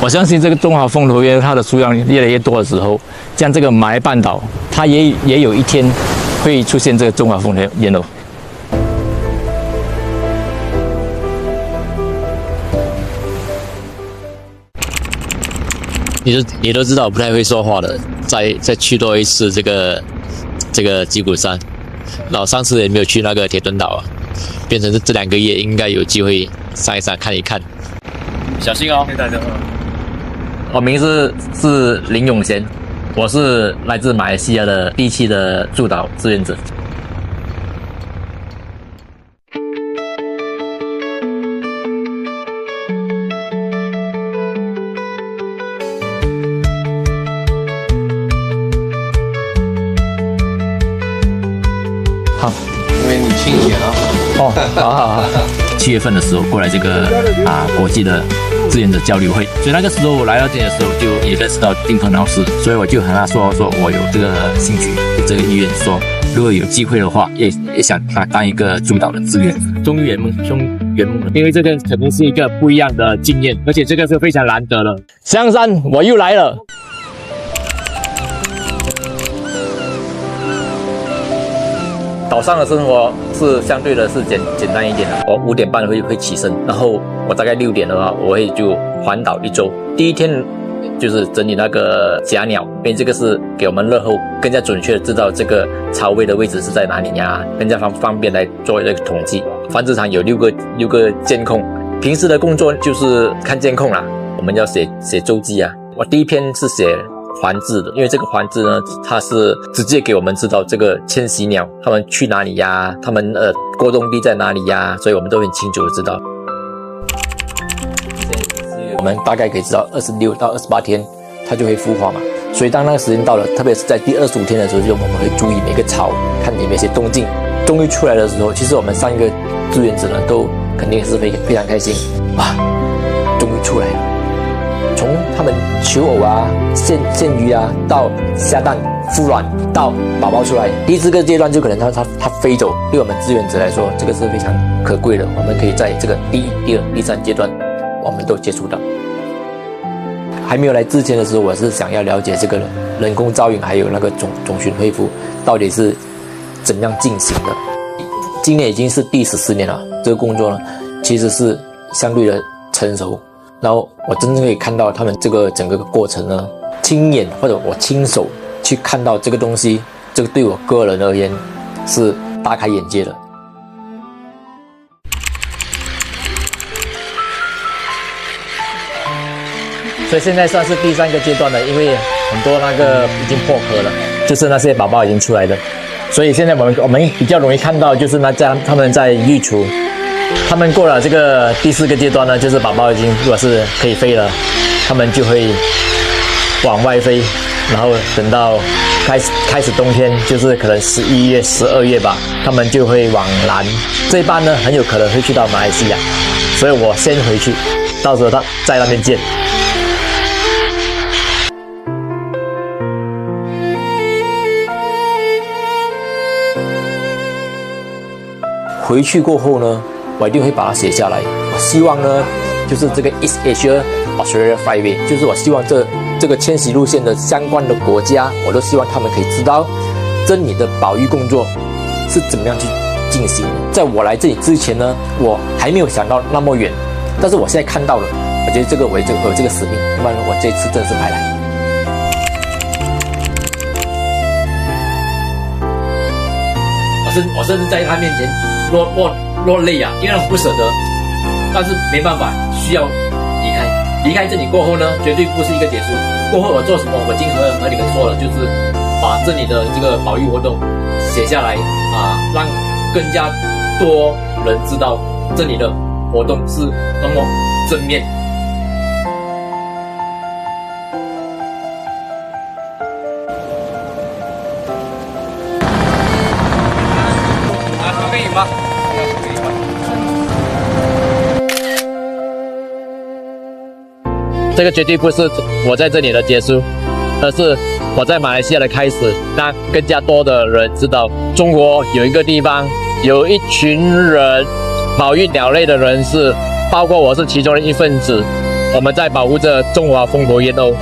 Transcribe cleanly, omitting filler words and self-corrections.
我相信这个中华凤头鸢它的数量越来越多的时候，像这个马来半岛，它也有一天会出现这个中华凤头鸢哦。你都知道我不太会说话的，再去多一次这个吉鼓山，然后上次也没有去那个铁墩岛啊，变成这2个月应该有机会上一上看一看，小心哦！大家好，我名字是林永贤，我是来自马来西亚的第7的驻岛志愿者。好，因为你亲眼啊。哦，好。7月份的时候过来这个国际的志愿者交流会，所以那个时候我来到这里的时候就也认识到丁鹏老师，所以我就和他说我有这个兴趣，有这个意愿，说如果有机会的话，也想当一个驻岛的志愿者，终于圆梦了。因为这个肯定是一个不一样的经验，而且这个是非常难得的。香山，我又来了。岛上的生活是相对的是简单一点的。我5点半会起身，然后我大概6点的话，我会就环岛1周。第一天就是整理那个假鸟，因为这个是给我们日后更加准确的知道这个巢位的位置是在哪里呀，更加方便来做这个统计。繁殖场有6个监控，平时的工作就是看监控啦。我们要写周记啊。我第一篇是写环志的，因为这个环志呢，它是直接给我们知道这个迁徙鸟它们去哪里呀，它们过冬地在哪里呀，所以我们都很清楚的知道。我们大概可以知道26到28天它就会孵化嘛，所以当那个时间到了，特别是在第25天的时候，就我们会注意每个巢看有没有一些动静。终于出来的时候，其实我们上一个志愿者呢都肯定是非常开心啊，终于出来了。从他们求偶啊、现鱼啊，到下蛋、孵卵，到宝宝出来，第4个阶段就可能它飞走。对我们志愿者来说，这个是非常可贵的。我们可以在这个第1、第2、第3阶段，我们都接触到。还没有来之前的时候，我是想要了解这个人工造影还有那个种群恢复到底是怎样进行的。今年已经是第14年了，这个工作呢，其实是相对的成熟。然后我真正可以看到他们这个整个过程呢，亲眼或者我亲手去看到这个东西，这个对我个人而言是大开眼界的。所以现在算是第3个阶段了，因为很多那个已经破壳了，就是那些宝宝已经出来了，所以现在我们比较容易看到就是他们在育雏。他们过了这个第4个阶段呢，就是宝宝已经如果是可以飞了，他们就会往外飞，然后等到开始冬天，就是可能11月、12月吧，他们就会往南。这一班呢，很有可能会去到马来西亚，所以我先回去，到时候他在那边见。回去过后呢，我一定会把它写下来。我希望呢，就是这个 East Asia Australia Flyway， 就是我希望这个迁徙路线的相关的国家，我都希望他们可以知道真理的保育工作是怎么样去进行的。在我来这里之前呢，我还没有想到那么远，但是我现在看到了，我觉得这个我有这个使命，要不然我这次真是白来。我甚至在他面前落泪啊，因为我不舍得，但是没办法，需要离开。离开这里过后呢，绝对不是一个结束。过后我做什么，我已经和你们说了，就是把这里的这个保育活动写下来啊，让更加多人知道这里的活动是那么正面。这个绝对不是我在这里的结束，而是我在马来西亚的开始，让更加多的人知道，中国有一个地方，有一群人保育鸟类的人士，包括我是其中的一份子，我们在保护着中华风头燕鸥。